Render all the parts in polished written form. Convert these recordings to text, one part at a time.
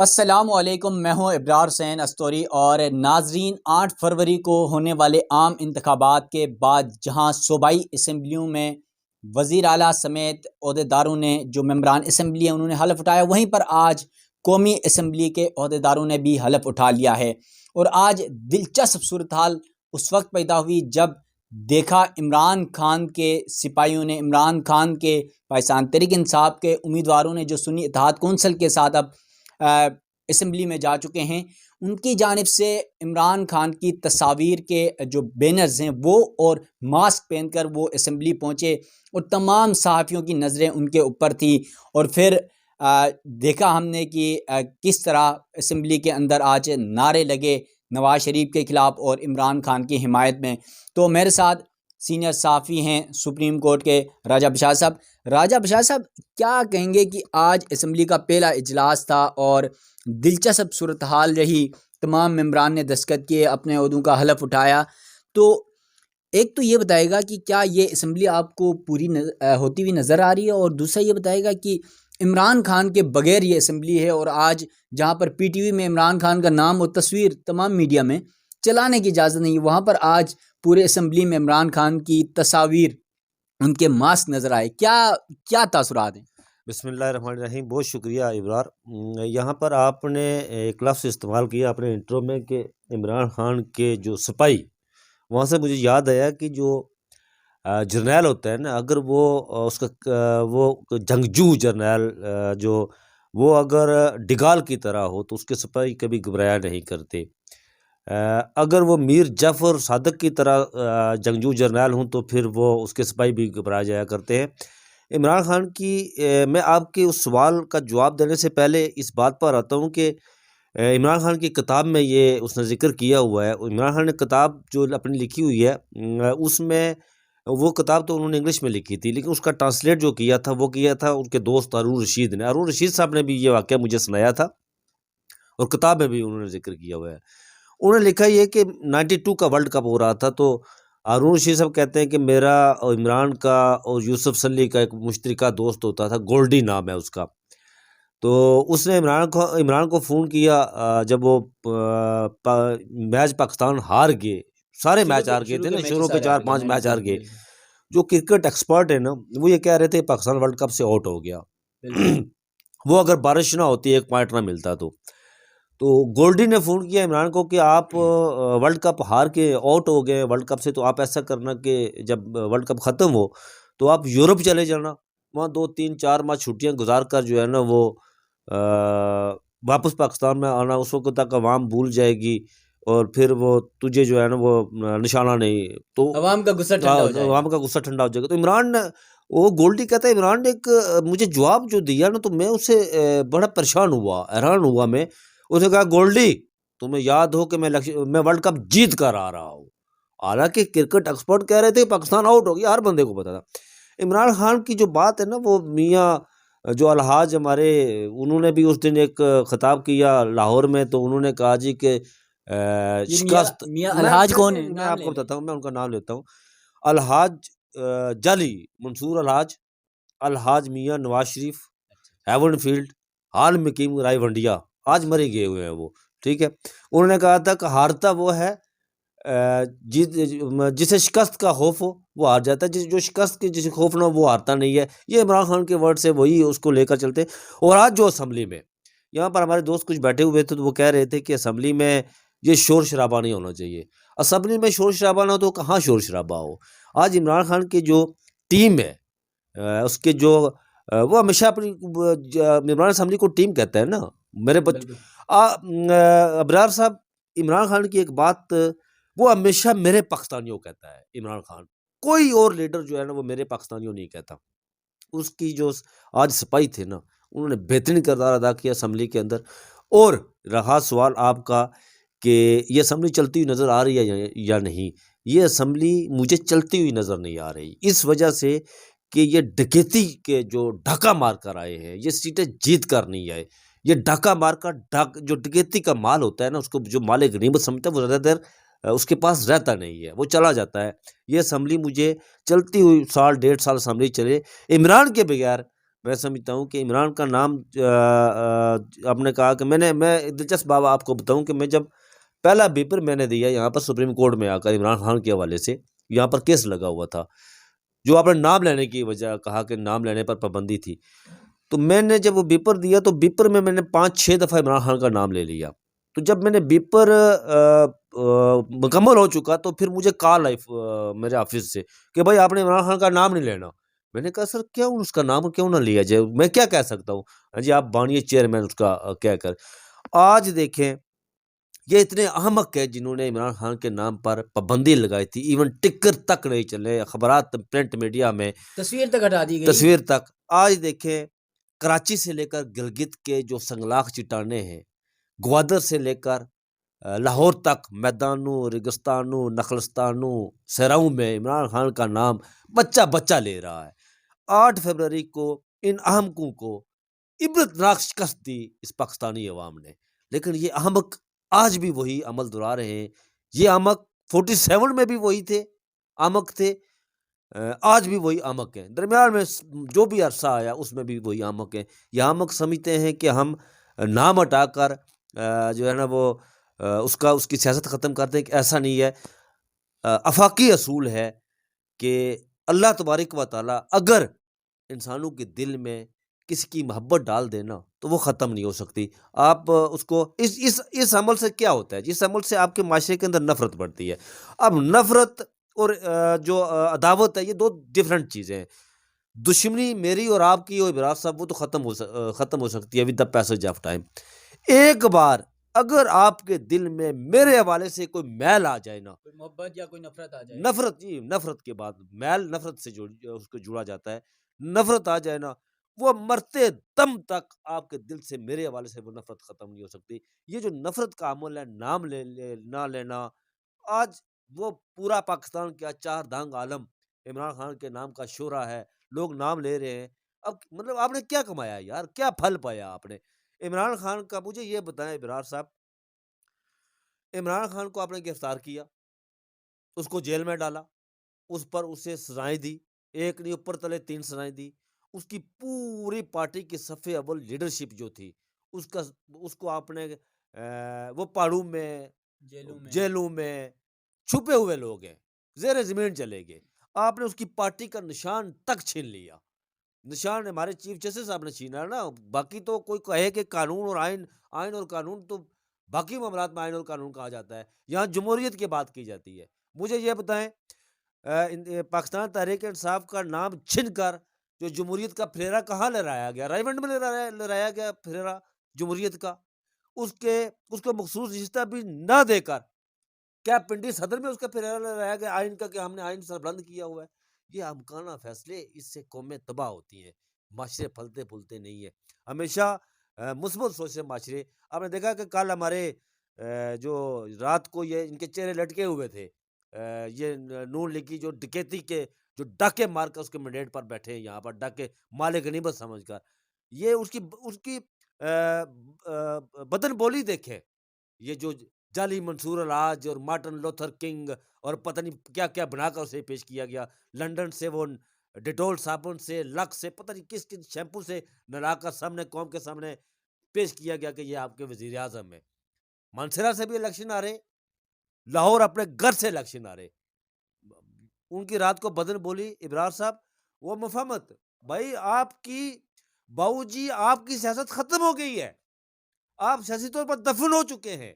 अस्सलामुअलैकुम, मैं हूं इब्रार हुसैन अस्तोरी। और नाजरीन, 8 फरवरी को होने वाले आम इंतखाबात के बाद जहां सूबाई असम्बलियों में वज़ीर आला समेत अहदेदारों ने, जो मेम्बरान असम्बली हैं, उन्होंने हलफ उठाया, वहीं पर आज कौमी असम्बली के अहदेदारों ने भी हलफ उठा लिया है। और आज दिलचस्प सूरत हाल उस वक्त पैदा हुई जब देखा इमरान खान के सिपाहियों ने, इमरान खान के पाकिस्तान तहरीक इंसाफ के उम्मीदवारों ने, जो सुन्नी इत्तेहाद कौंसल के साथ अब असम्बली में जा चुके हैं, उनकी जानिब से इमरान खान की तस्वीर के जो बैनर्स हैं वो और मास्क पहनकर वो असम्बली पहुँचे और तमाम सहाफ़ियों की नज़रें उनके ऊपर थी। और फिर देखा हमने कि किस तरह असम्बली के अंदर आज नारे लगे नवाज शरीफ के ख़िलाफ़ और इमरान खान की हिमायत में। तो मेरे साथ सीनियर सहाफ़ी हैं सुप्रीम कोर्ट के राजा बशार साहब। राजा बशार साहब, क्या कहेंगे कि आज असम्बली का पहला इजलास था और दिलचस्प सूरत हाल रही, तमाम मेम्बरान ने दस्तखत किए, अपने ओहदों का हलफ उठाया। तो एक तो ये बताएगा कि क्या ये असम्बली आपको पूरी होती हुई नज़र आ रही है, और दूसरा ये बताएगा कि इमरान खान के बगैर ये असम्बली है और आज जहाँ पर PTV में इमरान खान का नाम और तस्वीर तमाम मीडिया में चलाने की इजाज़त नहीं है, वहाँ पर आज पूरे असम्बली में इमरान खान की तस्वीर, उनके मास्क नज़र आए। क्या क्या तासुरात हैं? बिस्मिल्लाहिर्रहमानिर्रहीम। बहुत शुक्रिया इब्रार। यहाँ पर आपने एक लफ्ज़ इस्तेमाल किया अपने इंट्रो में कि इमरान खान के जो सिपाही, वहाँ से मुझे याद आया कि जो जर्नैल होता है ना, अगर वो वो जंगजू जर्नैल जो वो अगर डिगाल की तरह हो तो उसके सिपाही कभी घबराया नहीं करते। अगर वो मीर जाफ़र सादक की तरह जंगजू जर्नैल हों तो फिर वो उसके सिपाही भी घबरा जाया करते हैं। इमरान खान की मैं आपके उस सवाल का जवाब देने से पहले इस बात पर आता हूँ कि इमरान खान की किताब में ये उसने ज़िक्र किया हुआ है। इमरान खान ने किताब जो अपनी लिखी हुई है, उसमें वो किताब तो उन्होंने इंग्लिश में लिखी थी, लेकिन उसका ट्रांसलेट जो किया था वो किया था उनके दोस्त हारून रशीद ने। हारून रशीद साहब ने भी ये वाक़या मुझे सुनाया था और किताब में भी उन्होंने ज़िक्र किया हुआ है। उन्होंने लिखा ये कि 92 का वर्ल्ड कप हो रहा था, तो हारून रशीद साहब कहते हैं कि मेरा और इमरान का और यूसुफ सल्ली का एक मुश्तरका दोस्त होता था, गोल्डी नाम है उसका। तो उसने इमरान को फ़ोन किया जब वो मैच पाकिस्तान हार गए, सारे मैच हार गए थे ना, शुरू के 4-5 मैच हार गए। जो क्रिकेट एक्सपर्ट है ना, वो ये कह रहे थे पाकिस्तान वर्ल्ड कप से आउट हो गया। वो अगर बारिश ना होती, 1 पॉइंट ना मिलता तो गोल्डी ने फ़ोन किया इमरान को कि आप वर्ल्ड कप हार के आउट हो गए वर्ल्ड कप से, तो आप ऐसा करना कि जब वर्ल्ड कप ख़त्म हो तो आप यूरोप चले जाना, वहाँ 2-3-4 माह छुट्टियाँ गुजार कर जो है ना वो वापस पाकिस्तान में आना। उस वक्त तक अवाम भूल जाएगी और फिर वो तुझे जो है ना वो निशाना नहीं, तो अवाम का गुस्सा ठंडा हो जाएगा। अवाम का गुस्सा ठंडा हो जाएगा। तो इमरान वो गोल्डी कहता है, इमरान ने एक मुझे जवाब जो दिया ना, तो मैं उससे बड़ा परेशान हुआ, हैरान हुआ मैं। उसने कहा, गोल्डी तुम्हें याद हो कि मैं वर्ल्ड कप जीत कर आ रहा हूँ। हालांकि क्रिकेट एक्सपर्ट कह रहे थे पाकिस्तान आउट हो गया, हर बंदे को पता था। इमरान खान की जो बात है ना, वो मियाँ जो अलहाज हमारे, उन्होंने भी उस दिन एक खिताब किया लाहौर में, तो उन्होंने कहा जी कि शिकस्त। मियाँ अलहाज कौन है? मैं आपको बताता हूँ, मैं उनका नाम लेता हूँ। अलहाज जाली मंसूर अलहाज, अलहाज मियाँ नवाज शरीफ, हेवन फील्ड, हाल मकीम रायवंडिया, आज मरे गए हुए हैं वो, ठीक है। उन्होंने कहा था कि हारता वो है जिसे शिकस्त का खौफ हो वो हार जाता है, जो शिकस्त के जिसे खौफ ना हो वो हारता नहीं है। ये इमरान खान के वर्ड से वही उसको लेकर चलते। और आज जो असम्बली में, यहाँ पर हमारे दोस्त कुछ बैठे हुए थे, तो वो कह रहे थे कि असम्बली में ये शोर शराबा नहीं होना चाहिए। असम्बली में शोर शराबा ना हो तो कहाँ शोर शराबा हो। आज इमरान खान की जो टीम है, उसके जो वो हमेशा अपनी इमरान असम्बली को टीम कहता है ना मेरे अबरार साहब। इमरान खान की एक बात, वो हमेशा मेरे पाकिस्तानियों कहता है इमरान खान, कोई और लीडर जो है ना वो मेरे पाकिस्तानियों नहीं कहता। उसकी जो आज सिपाही थे ना, उन्होंने बेहतरीन किरदार अदा किया असम्बली के अंदर। और रहा सवाल आपका कि ये असम्बली चलती हुई नज़र आ रही है या नहीं, ये असम्बली मुझे चलती हुई नज़र नहीं आ रही, इस वजह से कि ये डकैती के जो डाका मार कर आए हैं, ये सीटें जीत कर नहीं आए। ये डाका मार कर जो डकैती का माल होता है ना, उसको जो माल गनीमत समझता है वो ज़्यादा देर उसके पास रहता नहीं है, वो चला जाता है। ये असम्बली मुझे चलती हुई 1.5 साल असम्बली चले, इमरान के बगैर मैं समझता हूँ कि इमरान का नाम आपने कहा कि मैं दिलचस्प बात आपको बताऊँ कि मैं जब पहला पेपर मैंने दिया यहाँ पर सुप्रीम कोर्ट में आकर इमरान खान के हवाले से, यहाँ पर केस लगा हुआ था, जो आपने नाम लेने की वजह कहा कि नाम लेने पर पाबंदी थी। तो मैंने जब वो पेपर दिया तो पेपर में मैंने 5-6 दफ़ा इमरान खान का नाम ले लिया। तो जब मैंने पेपर मुकम्मल हो चुका तो फिर मुझे कॉल आई मेरे ऑफिस से कि भाई आपने इमरान खान का नाम नहीं लेना। मैंने कहा सर क्यों उसका नाम क्यों ना लिया जाए? मैं क्या कह सकता हूँ? हाँ जी, आप बानिए चेयरमैन उसका कहकर। आज देखें ये इतने अहमक है जिन्होंने इमरान खान के नाम पर पाबंदी लगाई थी, इवन टिकर तक नहीं चले, अखबारात प्रिंट मीडिया में तस्वीर तक हटा दी गई। तस्वीर तक। आज देखें कराची से लेकर गिलगित के जो संगलाख चट्टानें हैं, ग्वादर से लेकर लाहौर तक मैदानों, रेगिस्तानों, नखलस्तानों, सहराओं में इमरान खान का नाम बच्चा ले रहा है। 8 फरवरी को इन अहमकों को इबरतनाक शिकस्त दी इस पाकिस्तानी अवाम ने, लेकिन ये अहमक आज भी वही अमल दोहरा रहे हैं। ये अहमक 47 में भी वही थे, अहमक थे, आज भी वही अहमक हैं। दरमियान में जो भी अरसा आया उसमें भी वही अहमक हैं। ये अहमक समझते हैं कि हम नाम हटाकर जो है ना वो उसकी सियासत ख़त्म कर दें। ऐसा नहीं है। आफाकी असूल है कि अल्लाह तबारक व तआला अगर इंसानों के दिल में किसी की मोहब्बत डाल देना तो वो ख़त्म नहीं हो सकती। आप उसको इस अमल से क्या होता है? जिस अमल से आपके माशरे के अंदर नफ़रत बढ़ती है। अब नफ़रत और जो अदावत है, ये 2 डिफरेंट चीज़ें हैं। दुश्मनी मेरी और आपकी और इब्रार साहब वो तो ख़त्म हो सकती है with the passage of time. एक बार अगर आपके दिल में मेरे हवाले से कोई मैल आ जाए ना, कोई मोहब्बत या कोई नफरत आ जाए, नफ़रत जी, नफ़रत के बाद मैल नफ़रत से उसको जुड़ा जाता है। नफ़रत आ जाए ना, वो मरते दम तक आपके दिल से मेरे हवाले से वो नफ़रत ख़त्म नहीं हो सकती। ये जो नफ़रत का अमल है, नाम ना लेना, आज वो पूरा पाकिस्तान क्या चार धांग आलम इमरान खान के नाम का शोरा है, लोग नाम ले रहे हैं। अब मतलब आपने क्या कमाया यार? क्या फल पाया आपने? इमरान खान का मुझे ये बताएँ इब्रार साहब, इमरान खान को आपने गिरफ्तार किया, उसको जेल में डाला, उस पर उसे सज़ाएँ दी, एक नहीं ऊपर तले 3 सज़ाएँ दी। उसकी पूरी पार्टी की सफ़े अव्वल लीडरशिप जो थी, उसका उसको आपने वो पहाड़ों में, जेलों में छुपे हुए लोग हैं, ज़ेरे ज़मीन चले गए। आपने उसकी पार्टी का निशान तक छीन लिया। निशान हमारे चीफ जस्टिस साहब ने छीना है ना, बाकी तो कोई कहे कि कानून और आइन, आइन और कानून तो बाकी मामलात में आइन और कानून कहा जाता है। यहाँ जमहूरियत की बात की जाती है। मुझे ये बताएँ पाकिस्तान तहरीक-ए-इंसाफ का नाम छीनकर जो जमहूरियत का फेरा कहाँ लहराया गया? रायबंड में लहराया गया फेरा जमहूरियत का। उसके उसको मखसूस रिश्ता भी ना देकर क्या पिंडी सदर में उसका फेरा लहराया गया आइन का कि हमने आइन सरबलंद किया हुआ है। ये आमकाना फैसले, इससे कौमें तबाह होती हैं, माशरे फलते-फूलते नहीं है। हमेशा मुस्बत सोच से माशरे, आपने देखा कि कल हमारे जो रात को ये इनके चेहरे लटके हुए थे, ये नून लीग की जो डकैती के जो डाके मारकर उसके मैंडेट पर बैठे हैं यहाँ पर, डाके माले गनीमत समझकर। ये उसकी उसकी बदन बोली देखें। ये जो जाली मंसूर अल-हाज और मार्टिन लूथर किंग और पता नहीं क्या-क्या बनाकर उसे पेश किया गया। लंदन से वो डेटॉल साबुन से, लक्स से, पता नहीं किस-किस शैम्पू से नहलाकर सामने कौम के सामने पेश किया गया कि ये आपके वज़ीर-ए-आज़म हैं। मानसरा से भी इलेक्शन आ रहे, लाहौर अपने घर से इलेक्शन आ रहे। उनकी रात को बदन बोली इब्रार साहब, वो मुफाहमत, भाई आपकी बाबूजी आपकी सियासत खत्म हो गई है। आप सियासी तौर पर दफन हो चुके हैं।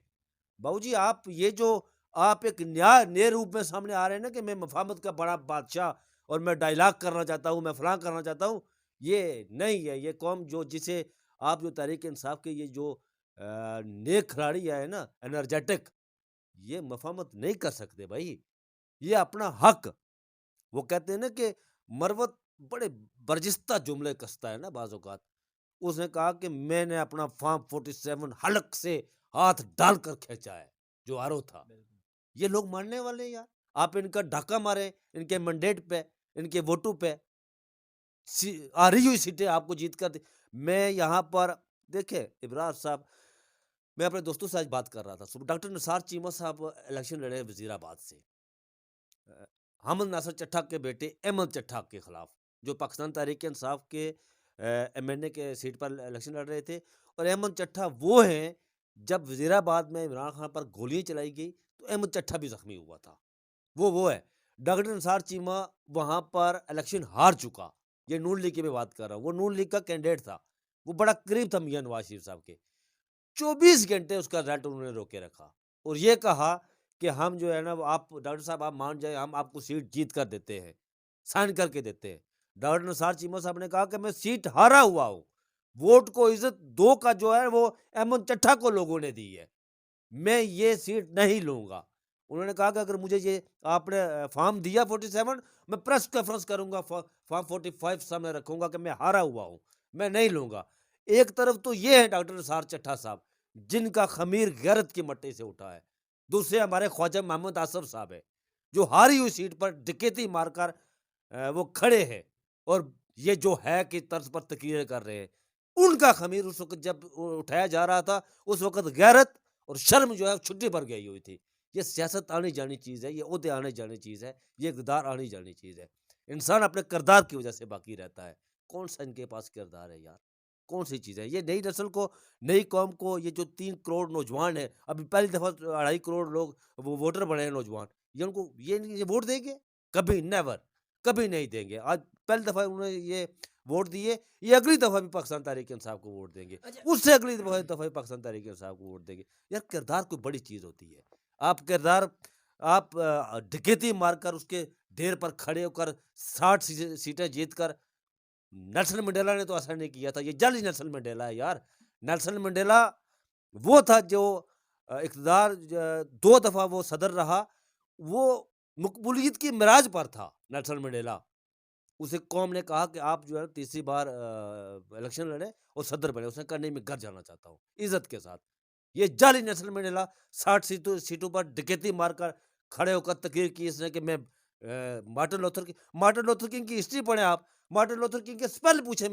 बाबूजी आप ये जो आप एक नए रूप में सामने आ रहे हैं ना कि मैं मुफाहमत का बड़ा बादशाह और मैं डायलॉग करना चाहता हूँ, मैं फलां करना चाहता हूँ, ये नहीं है। ये कौम जो जिसे आप जो तहरीक इंसाफ के ये जो नेक खिलाड़ी है ना, एनर्जेटिक, ये मुफाहमत नहीं कर सकते भाई। ये अपना हक, वो कहते हैं ना कि मरवत बड़े बर्जिस्ता जुमले कसता है ना बाज़ औक़ात। उसने कहा कि मैंने अपना फ़ॉर्म 47 हलक से हाथ डालकर खींचा है, जो आरओ था। ये लोग मानने वाले हैं यार? आप इनका डाका मारें, इनके मैंडेट पे, इनके वोटों पे, आ रही हुई सीटें आपको जीत कर मैं यहाँ पर देखिए इब्रार साहब, मैं अपने दोस्तों से आज बात कर रहा था। सुबह डॉक्टर निसार चीमा साहब इलेक्शन लड़े वज़ीराबाद से। अ, हामिद नासिर चट्टा के बेटे अहमद चट्टा के खिलाफ, जो पाकिस्तान तहरीक इंसाफ के MNA के सीट पर इलेक्शन लड़ रहे थे। और अहमद चट्ठा वो हैं, जब वज़ीराबाद में इमरान खान पर गोलियाँ चलाई गई तो अहमद चट्ठा भी ज़ख्मी हुआ था। वो है। डॉक्टर निसार चीमा वहाँ पर इलेक्शन हार चुका। ये नून लीग की मैं बात कर रहा हूँ। वो नून लीग का कैंडिडेट था। वो बड़ा करीब था मियां नवाज शरीफ साहब के। 24 घंटे उसका रिजल्ट उन्होंने रोके रखा और ये कहा कि हम जो है ना, आप डॉक्टर साहब आप मान जाए, हम आपको सीट जीत कर देते हैं, साइन करके देते हैं। डॉक्टर निसार चीमा साहब ने कहा कि मैं सीट हारा हुआ हूँ, वोट को इज्जत दो का जो है वो अहमद चट्ठा को लोगों ने दी है, मैं ये सीट नहीं लूंगा। उन्होंने कहा कि अगर मुझे ये आपने फॉर्म दिया 47, मैं प्रेस कॉन्फ्रेंस करूंगा, फॉर्म 45 सामने रखूंगा कि मैं हारा हुआ हूं, मैं नहीं लूंगा। एक तरफ तो ये है डॉक्टर निसार चट्ठा साहब, जिनका खमीर गैरत की मट्टी से उठा है। दूसरे हमारे ख्वाजा मोहम्मद आसफ साहब है, जो हारी हुई सीट पर डकैती मारकर वो खड़े हैं और ये जो है कि तर्ज पर तकरीरें कर रहे हैं। उनका खमीर उस वक्त जब उठाया जा रहा था, उस वक्त गैरत और शर्म जो है छुट्टी पर गई हुई थी। ये सियासत आनी जानी चीज़ है, ये ओहदे आने जानी चीज़ है, ये इक़्तिदार आनी जानी चीज़ है। इंसान अपने किरदार की वजह से बाकी रहता है। कौन-सा इनके पास किरदार है यार? कौन-सी चीज़ है? ये नई नस्ल को, नई कौम को, ये जो 3 करोड़ नौजवान हैं, अभी पहली दफ़ा 2.5 करोड़ लोग वो वोटर बने हैं नौजवान, ये उनको ये वोट देंगे? कभी नेवर, कभी नहीं देंगे। आज पहली दफ़ा उन्होंने ये वोट दिए, ये अगली दफ़ा भी पाकिस्तान तहरीक-ए-इंसाफ को वोट देंगे। अच्छा। उससे अगली दफ़ा भी पाकिस्तान तहरीक-ए-इंसाफ को वोट देंगे। यार किरदार कोई बड़ी चीज़ होती है। आप किरदार, आप डकैती मारकर उसके ढेर पर खड़े होकर 60 सीटें जीत कर, नेल्सन मंडेला ने तो ऐसा नहीं किया था, ये जाली नेल्सन मंडेला है यार। नेल्सन मंडेला वो था जो इक़्तिदार 2 दफ़ा वो सदर रहा, वो मकबूलियत की मिराज पर था नेल्सन मंडेला। उसे कौम ने कहा कि आप जो है तीसरी बार इलेक्शन लड़े और सदर बने। उसने कहा नहीं, मैं घर जाना चाहता हूँ, इज़्ज़त के साथ। ये जाली नेल्सन मंडेला 60 सीटों पर डकैती मारकर खड़े होकर तकरीर की इसने कि मैं मार्टिन लूथर किंग की हिस्ट्री पढ़ें आप। मार्टिन लूथर किंग के स्पेल पूछें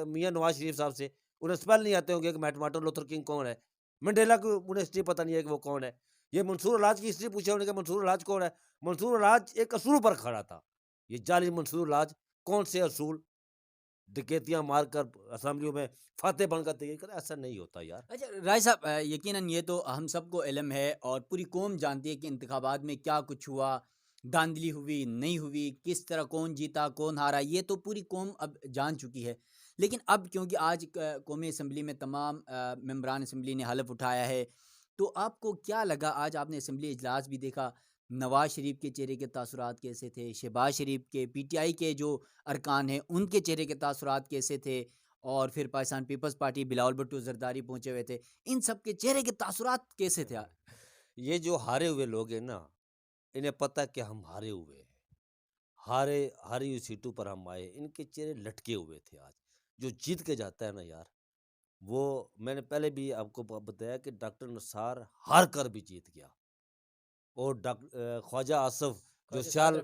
मियां नवाज शरीफ साहब से, उन्हें स्पेल नहीं आते होंगे कि मार्टिन लूथर किंग कौन है। मंडेला को उन्हें हिस्ट्री पता नहीं है कि वो कौन है। ये मंसूर अलाज की हिस्ट्री पूछे उन्हें कि मंसूर अलाज कौन है। मंसूर अलाज एक असूल पर खड़ा था। ये जाली मंसूर अलाज कौन से असूल, डकैतियाँ मारकर असेंबलियों में फातेह बनकर तैयारी करे, ऐसा नहीं होता यार। अच्छा राय साहब, यकीनन ये तो हम सबको इल्म है और पूरी कौम जानती है कि इंतखाबात में क्या कुछ हुआ, धांधली हुई नहीं हुई, किस तरह कौन जीता कौन हारा, ये तो पूरी कौम अब जान चुकी है। लेकिन अब क्योंकि आज कौमी असम्बली में तमाम मेंबरान असम्बली ने हलफ उठाया है, तो आपको क्या लगा? आज आपने असम्बली इजलास भी देखा, नवाज शरीफ के चेहरे के तासुरात कैसे थे, शहबाज शरीफ के, PTI के जो अरकान हैं उनके चेहरे के तासुरात कैसे थे, और फिर पाकिस्तान पीपल्स पार्टी बिलावल भुट्टो जरदारी पहुंचे हुए थे, इन सब के चेहरे के तासुरात कैसे थे? ये जो हारे हुए लोग हैं ना, इन्हें पता है कि हम हारे हुए हैं। हारी हुई सीटों पर हम आए, इनके चेहरे लटके हुए थे आज। जो जीत के जाता है ना यार, वो मैंने पहले भी आपको बताया कि डॉक्टर निसार हार कर भी जीत गया। और ख्वाजा आसफ जो सियाल,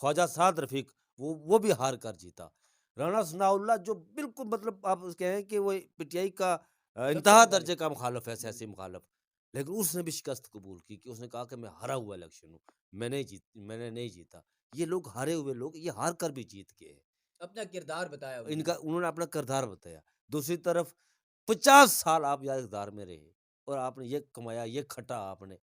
ख्वाजा साद रफीक, वो भी हार कर जीता। राणा सनाउल्लाह जो बिल्कुल मतलब आप कहें कि वो PTI का इंतहा दर्जे का मुखालफ है, सियासी मुखालफ, लेकिन उसने भी शिकस्त कबूल की कि उसने कहा कि मैं हारा हुआ इलेक्शन हूँ, मैंने नहीं जीता। ये लोग हारे हुए लोग, ये हार कर भी जीत गए हैं। अपना किरदार बताया इनका उन्होंने। उन्होंने अपना किरदार बताया। दूसरी तरफ 50 साल आप यार इक़्तिदार में रहे और आपने ये कमाया, ये खटा आपने।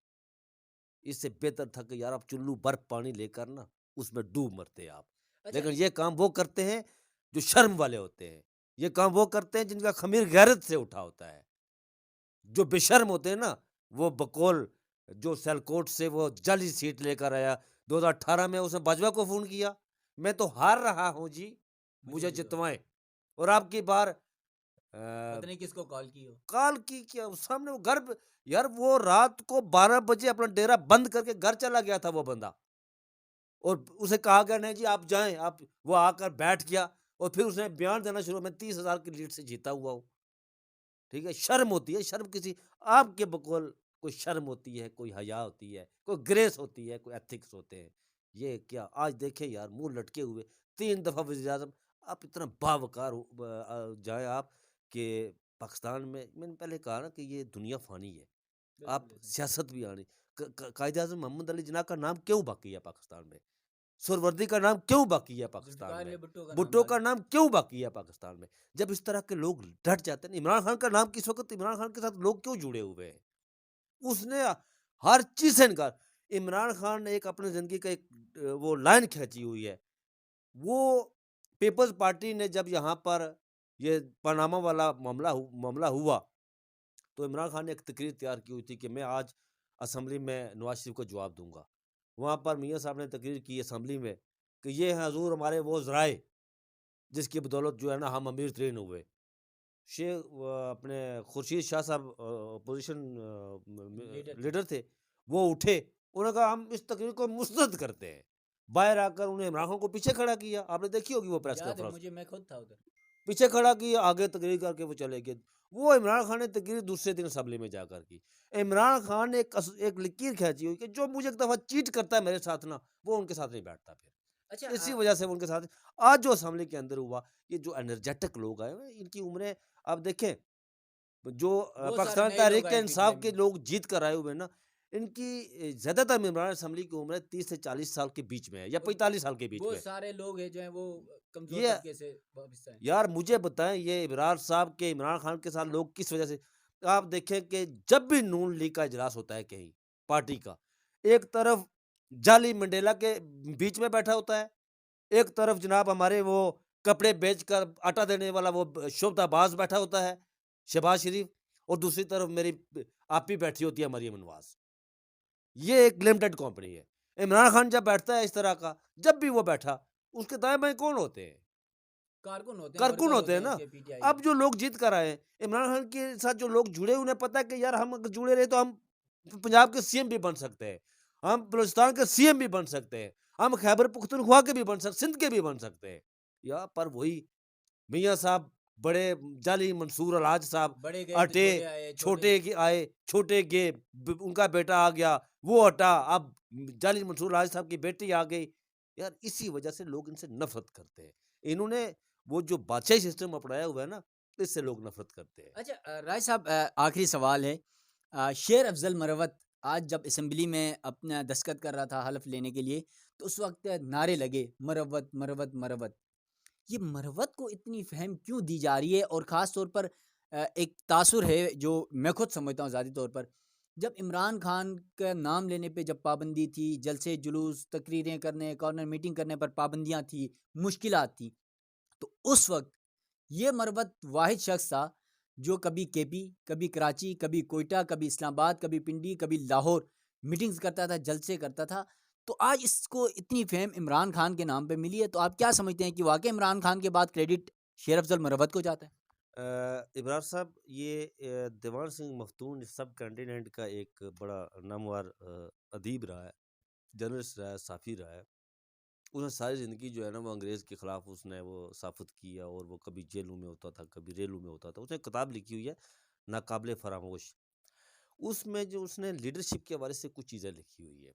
इससे बेहतर था कि यार आप चुल्लू बर्फ पानी लेकर ना उसमें डूब मरते आप। अच्छा। लेकिन ये काम वो करते हैं जो शर्म वाले होते हैं। ये काम वो करते हैं जिनका ख़मीर गैरत से उठा होता है। जो बेशर्म होते हैं ना, वो बकौल जो सियालकोट से वो जाली सीट लेकर आया, 2018 में उसने बाजवा को फ़ोन किया, मैं तो हार रहा हूँ जी, मुझे जितवाएँ। और अब की बार पता नहीं किसको कॉल की हो। काल की क्या सामने वो घर पे, यार वो रात को 12 बजे अपना डेरा बंद करके घर चला गया था वो बंदा। और उसे कहा गया नहीं जी आप जाएं, आप, वो आकर बैठ गया और फिर उसने बयान देना शुरू, मैं 30,000 की लीड से जीता हुआ हूँ। ठीक है, शर्म होती है, शर्म किसी आपके बकौल कोई शर्म होती है, कोई हया होती है, कोई ग्रेस होती है, कोई एथिक्स होते हैं। ये क्या आज देखें यार, मुंह लटके हुए 3 दफा वजीर आजम, आप इतना बावकार जाए आप कि पाकिस्तान में, मैंने पहले कहा ना कि ये दुनिया फानी है, आप सियासत भी आनी। कायदे आजम मोहम्मद अली जिन्ना का नाम क्यों बाकी है पाकिस्तान में? सुहरवर्दी का नाम क्यों बाकी है पाकिस्तान जुल्फ़िकार में, अली भुट्टो का नाम भुट्टो का बाकी। नाम क्यों बाकी है पाकिस्तान में? जब इस तरह के लोग डट जाते हैं, इमरान खान का नाम किस वक़्त, इमरान खान के साथ लोग क्यों जुड़े हुए हैं? उसने हर चीज़ से इनकार, इमरान खान ने एक अपनी ज़िंदगी का एक वो लाइन खींची हुई है। वो पीपल्स पार्टी ने जब यहाँ पर ये पनामा वाला मामला हुआ, तो इमरान खान ने एक तकरीर तैयार की हुई थी कि मैं आज असेंबली में नवाज शरीफ को जवाब दूंगा। वहाँ पर मियाँ साहब ने तकरीर की असेंबली में कि ये हैं हजूर हमारे वो ज़राए जिसकी बदौलत जो है ना हम अमीर तरीन हुए। अपने खुर्शीद शाह साहब अपोजिशन लीडर थे। लीडर थे, वो उठे, उन्होंने कहा हम इस तकरीर को मुस्तरद करते हैं। बाहर आकर उन्हें इमरान खान को पीछे खड़ा किया, आपने देखी होगी वो प्रेस याद है कॉन्फ्रेंस, मुझे, मैं खुद था उधर। पीछे खड़ा किया, आगे तकरीर करके वो चले गए। वो इमरान खान ने तकरीर दूसरे दिन असेंबली में जाकर की। इमरान खान ने एक लकीर खींची हुई कि जो मुझे एक दफ़ा चीट करता है मेरे साथ ना, वो उनके साथ नहीं बैठता फिर। अच्छा इसी वजह से वो उनके साथ आज जो असेंबली के अंदर हुआ, ये जो एनर्जेटिक लोग आए हुए हैं, इनकी उम्रें आप देखें, जो बहुत सारे पाकिस्तान नए लोग तहरीक आए बीच इंसाफ टाइम के में। लोग जीत कर आए हुए हैं ना, इनकी ज़्यादातर मेंबरान असेंबली की उम्र 30 से 40 साल के बीच में है या और 45 साल के बीच बहुत में। सारे लोग हैं जो हैं वो कमज़ोर ये तबके से वापस आए। यार मुझे बताएं, ये इमरान साहब के, इमरान खान के साथ लोग किस वजह से, आप देखें कि जब भी नून लीग का इजलास होता है कहीं पार्टी का, एक तरफ जाली मंडेला के बीच में बैठा होता है, एक तरफ जनाब हमारे वो कपड़े बेचकर आटा देने वाला वो शोभताबाज बैठा होता है शहबाज शरीफ, और दूसरी तरफ मेरी आप ही बैठी होती है मरियम नवाज। ये एक लिमिटेड कंपनी है। इमरान खान जब बैठता है इस तरह का, जब भी वो बैठा, उसके दाएं बाएं कौन होते हैं? कारकुन होते हैं, कारकुन वर्कर होते होते हैं हैं ना। उसके पीटीआई अब के। जो लोग जीत कर आए हैं, इमरान खान के साथ जो लोग जुड़े, उन्हें पता है कि यार हम अगर जुड़े रहे तो हम पंजाब के सीएम भी बन सकते हैं, हम बलूचिस्तान के सीएम भी बन सकते हैं, हम खैबर पुख्तनख्वा के भी बन सकते, सिंध के भी बन सकते हैं। या पर वही मियाँ साहब, बड़े जाली मंसूर अलाज साहब बड़े गए तो हटे, छोटे आए, छोटे छोटे के आए, छोटे गए, उनका बेटा आ गया, वो हटा, अब जाली मंसूर अलाज साहब की बेटी आ गई। यार इसी वजह से लोग इनसे नफरत करते हैं। इन्होंने वो जो बादशाही सिस्टम अपनाया हुआ है ना, इससे लोग नफरत करते हैं। अच्छा राय साहब, आखिरी सवाल है। शेर अफजल मरवत आज जब असेंबली में अपना दस्तखत कर रहा था हलफ लेने के लिए, तो उस वक्त नारे लगे मरवत मरवत मरवत। ये मरवत को इतनी फ़हम क्यों दी जा रही है? और ख़ास तौर पर एक तासुर है जो मैं खुद समझता हूँ ज़ाती तौर पर, जब इमरान खान का नाम लेने पे जब पाबंदी थी, जलसे जुलूस, तकरीरें करने, कॉर्नर मीटिंग करने पर पाबंदियाँ थी, मुश्किलात थी, तो उस वक़्त ये मरवत वाहिद शख्स था जो कभी केपी, कभी कराची, कभी कोयटा, कभी इस्लामाबाद, कभी पिंडी, कभी लाहौर मीटिंग्स करता था, जलसे करता था। तो आज इसको इतनी फ़ेम इमरान खान के नाम पे मिली है, तो आप क्या समझते हैं कि वाक़ई इमरान खान के बाद क्रेडिट शेर अफ़ज़ल मरवत को जाता है? इमरान साहब, ये दीवान सिंह मख्तूम इस सब कॉन्टिनेंट का एक बड़ा नामवर अदीब रहा है, जर्नलिस्ट रहा है, साफ़ी रहा है। उसने सारी ज़िंदगी जो है ना, वो अंग्रेज़ के ख़िलाफ़ उसने वो साफ़त किया, और वो कभी जेलों में होता था, कभी रेलों में होता था। उसने किताब लिखी हुई है, नाकाबिले फ़रामोश। उसमें जो उसने लीडरशिप के हवाले से कुछ चीज़ें लिखी हुई है।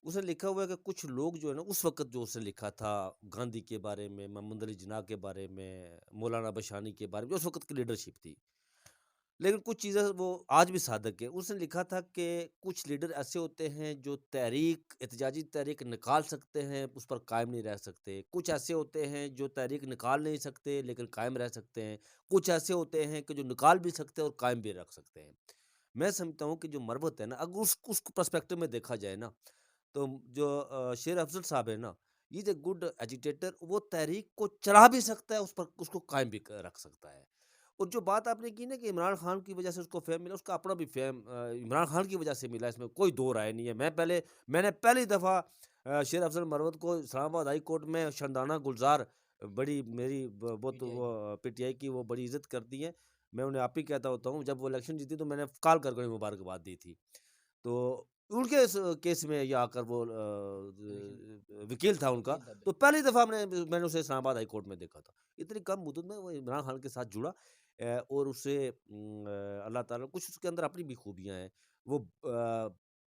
उसने लिखा हुआ है कि कुछ लोग जो है ना, उस वक़्त जो उसने लिखा था गांधी के बारे में, मोहम्मद अली जिन्ना के बारे में, मौलाना बशानी के बारे में, जो उस वक़्त की लीडरशिप थी। लेकिन कुछ चीज़ें वो आज भी साधक है। उसने लिखा था कि कुछ लीडर ऐसे होते हैं जो तहरीक, एहतजाजी तहरीक निकाल सकते हैं, उस पर कायम नहीं रह सकते। कुछ ऐसे होते हैं जो तहरीक निकाल नहीं सकते लेकिन कायम रह सकते हैं। कुछ ऐसे होते हैं कि जो निकाल भी सकते हैं और कायम भी रख सकते हैं। मैं समझता हूँ कि जो मरबत है ना, अगर उस पर्सपेक्टिव में देखा जाए ना, तो जो शेर अफ़ज़ल साहब है ना, he is a good agitator. वो तहरीक को चला भी सकता है, उस पर उसको कायम भी रख सकता है। और जो बात आपने की ना कि इमरान खान की वजह से उसको फ़ेम मिला, उसका अपना भी फ़ेम इमरान खान की वजह से मिला, इसमें कोई दो राय नहीं है। मैंने पहली दफ़ा शेर अफ़ज़ल मरवत को इस्लामाबाद हाई कोर्ट में शंदाना गुलज़ार, बड़ी मेरी बहुत पीटीआई वो की। पीटीआई की वो बड़ी इज़्ज़त करती हैं। मैं उन्हें आप ही कहता होता हूँ, जब वो इलेक्शन जीती तो मैंने कॉल कर उन्हें मुबारकबाद दी थी। तो उनके इस केस में ये आकर वो इलेक्शन वकील था उनका, वकील था तो बिल्कुल। पहली दफ़ा मैंने उसे इस्लामाबाद हाई कोर्ट में देखा था। इतनी कम मुद्दत में वो इमरान खान के साथ जुड़ा, और उसे अल्लाह ताला कुछ उसके अंदर अपनी भी खूबियाँ हैं। वो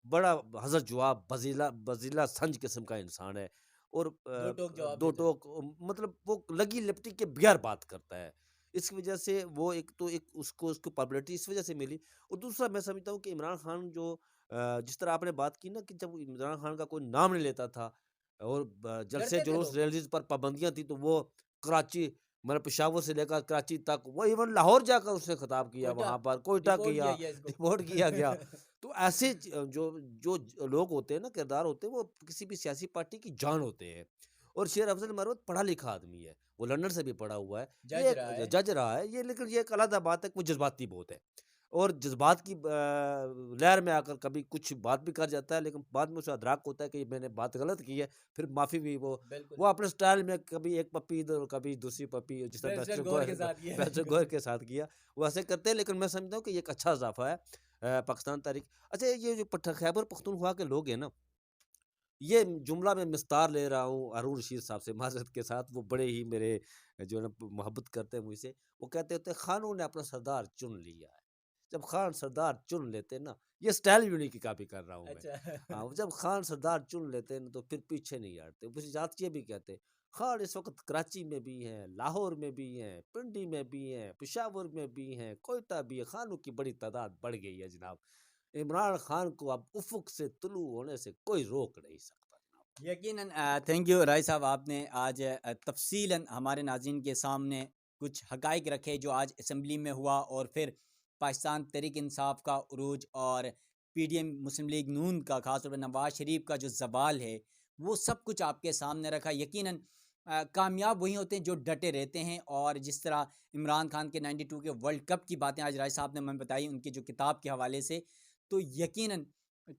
बड़ा हज़रत जवाब, बज़ीला संज किस्म का इंसान है, और दो टोक जवाब दो देता है। टोक, मतलब वो लगी लिपटी के बगैर बात करता है। इसकी वजह से वो एक तो एक उसको पॉपुलैरिटी इस वजह से मिली, और दूसरा मैं समझता हूँ कि इमरान खान जो जिस तरह आपने बात की ना कि जब इमरान खान का कोई नाम नहीं लेता था, और जलसे लड़ते थे जुलूस लोग। रिलीज पर पाबंदियां थी, तो वो कराची मतलब पेशावर से लेकर कराची तक, वो इवन लाहौर जाकर उसने खिताब किया, कोयटा वहां पर कोयटा डिपोर्ट किया किया, गया इसको। डिपोर्ट किया गया। तो ऐसे जो लोग होते हैं ना, किरदार होते हैं, वो किसी भी सियासी पार्टी की जान होते हैं। और शेर अफजल मरवत पढ़ा लिखा आदमी है, वो लंदन से भी पढ़ा हुआ है, जज ये रहा है। जज रहा है ये, लेकिन ये एक अलग बात है कि वो जज्बाती बहुत है, और जज्बात की लहर में आकर कभी कुछ बात भी कर जाता है, लेकिन बाद में उसे अदराक होता है कि मैंने बात गलत की है, फिर माफ़ी भी बिल्कुल। वो अपने स्टाइल में कभी एक पप्पी इधर और कभी दूसरी पप्पी, जिस तरह बैरिस्टर बैरिस्टर गौर के साथ ये बैरिस्टर गौहर के साथ किया, वो ऐसे करते हैं। लेकिन मैं समझता हूँ कि ये एक अच्छा इज़ाफ़ा है पाकिस्तान तहरीक। अच्छा, ये जो खैबर पख्तूनख्वा के लोग हैं ना, ये जुमला मैं विस्तार ले रहा हूँ हारून रशीद साहब से माज़रत के साथ, वो बड़े ही मेरे जो है ना मोहब्बत करते हैं मुझसे। वो कहते होते हैं, खानों ने अपना सरदार चुन लिया है। जब खान सरदार चुन लेते हैं ना, ये स्टाइल भी उन्हीं की कॉपी कर रहा हूँ मैं। अच्छा। हाँ, वो जब खान सरदार चुन लेते हैं ना, तो फिर पीछे नहीं हटते। वो जात ये भी कहते हैं, खान इस वक़्त कराची में भी हैं, लाहौर में भी हैं, पिंडी में भी हैं, पेशावर में भी हैं, कोयटा भी है, खानों की बड़ी तादाद बढ़ गई है जनाब। इमरान खान को अब उफ़ुक़ से तुलू होने से कोई रोक नहीं सकता जनाब। यकीनन थैंक यू राय साहब, आपने आज तफसीलन हमारे नाज़रीन के सामने कुछ हक़ाइक़ रखे जो आज असम्बली में हुआ, और फिर पाकिस्तान तहरीक इंसाफ का उरूज और पीडीएम मुस्लिम लीग नून का, ख़ास तौर पर नवाज शरीफ का जो ज़वाल है, वो सब कुछ आपके सामने रखा। यकीनन कामयाब वही होते हैं जो डटे रहते हैं, और जिस तरह इमरान खान के 92 के वर्ल्ड कप की बातें आज राय साहब ने हमें बताई उनकी जो किताब के हवाले से, तो यकीनन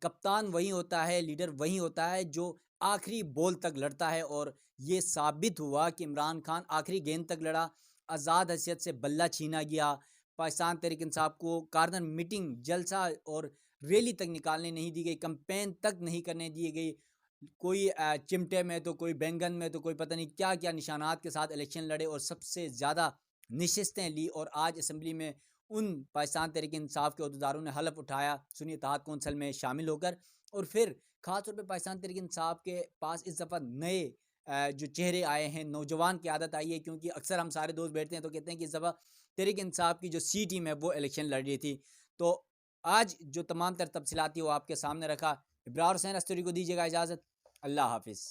कप्तान वही होता है, लीडर वही होता है जो आखिरी बॉल तक लड़ता है। और ये साबित हुआ कि इमरान खान आखिरी गेंद तक लड़ा, आज़ाद हैसियत से बल्ला छीना गया, पाकिस्तान तहरीक इंसाफ को कार्नर मीटिंग, जलसा और रैली तक निकालने नहीं दी गई, कैंपेन तक नहीं करने दी गई। कोई चिमटे में तो कोई बैंगन में तो कोई पता नहीं क्या क्या निशानात के साथ इलेक्शन लड़े, और सबसे ज़्यादा नशिस्तें ली। और आज असम्बली में उन पाकिस्तान तहरीक इंसाफ के अहदेदारों ने हलफ उठाया सुन्नी इत्तेहाद कौंसल में शामिल होकर। और फिर ख़ास तौर पे पाकिस्तान तहरीक इंसाफ के पास इस दफ़ा नए जो चेहरे आए हैं, नौजवान की आदत आई है, क्योंकि अक्सर हम सारे दोस्त बैठते हैं तो कहते हैं कि इस दफ़ा तहरीक इंसाफ की जो सी टीम है वो इलेक्शन लड़ रही थी। तो आज जो तमाम तर तफसीलात थी वो आपके सामने रखा। इब्रार हुसैन अस्तरी को दीजिएगा इजाज़त। अल्लाह हाफिज़।